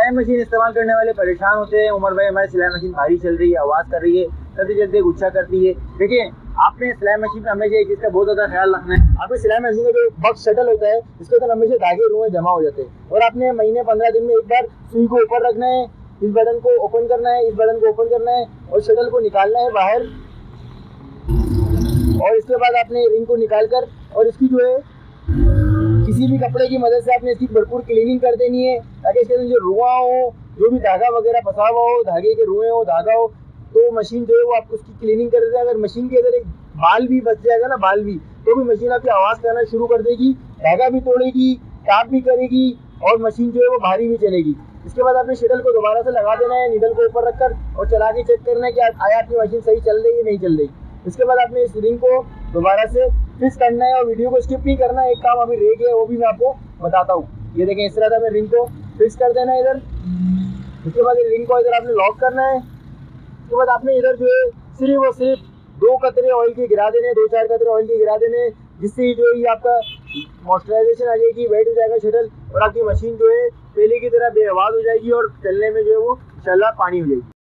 सिलाई मशीन इस्तेमाल करने वाले परेशान होते हैं, उमर भाई हमारी सिलाई मशीन भारी चल रही है, आवाज़ कर रही है, चलते चलते गुस्सा करती है। देखिए, आपने सिलाई मशीन में हमेशा एक चीज़ का बहुत ज़्यादा ख्याल रखना है। आपकी सिलाई मशीन का जो बक्स शटल होता है, इसके अंदर हमेशा धागे रुएं जमा हो जाते हैं, और आपने महीने 15 दिन में एक बार सुई को ऊपर रखना है, इस बटन को ओपन करना है, इस बटन को ओपन करना है और शटल को निकालना है बाहर। और इसके बाद आपने रिंग को निकाल कर और इसकी जो है किसी भी कपड़े की मदद से आपने इसकी भरपूर क्लीनिंग कर देनी है, ताकि इसके अंदर जो रुआ हो, जो भी धागा वगैरह फंसा हुआ हो, धागे के रुए हो, धागा हो, तो मशीन जो है वो आपको उसकी क्लीनिंग कर देगा। अगर मशीन के अंदर एक बाल भी बच जाएगा ना, बाल भी, तो भी मशीन आपकी आवाज़ करना शुरू कर देगी, धागा भी तोड़ेगी, टाप भी करेगी और मशीन जो है वो भारी भी चलेगी। इसके बाद आपने शटल को दोबारा से लगा देना है, नीडल को ऊपर रखकर, और चला के चेक करना है कि आया आपकी मशीन सही चल रही है नहीं चल रही। इसके बाद आपने इस रिंग को दोबारा से फिक्स करना है और वीडियो को स्किप नहीं करना है। एक काम अभी रह गया, वो भी मैं आपको बताता हूँ। ये देखें, इस तरह से हमें रिंग को फिक्स कर देना है इधर। उसके बाद रिंग को इधर आपने लॉक करना है। उसके बाद आपने इधर जो है सिर्फ और सिर्फ 2 कतरे ऑयल के गिरा देने, 2-4 कतरे ऑयल के गिरा देने, जिससे जो है आपका मॉइस्चराइजेशन आ जाएगी, वेट हो जाएगा शटल, और आपकी मशीन जो है पहले की तरह बेआवाज़ हो जाएगी और चलने में जो है वो इंशाल्लाह पानी हो जाएगी।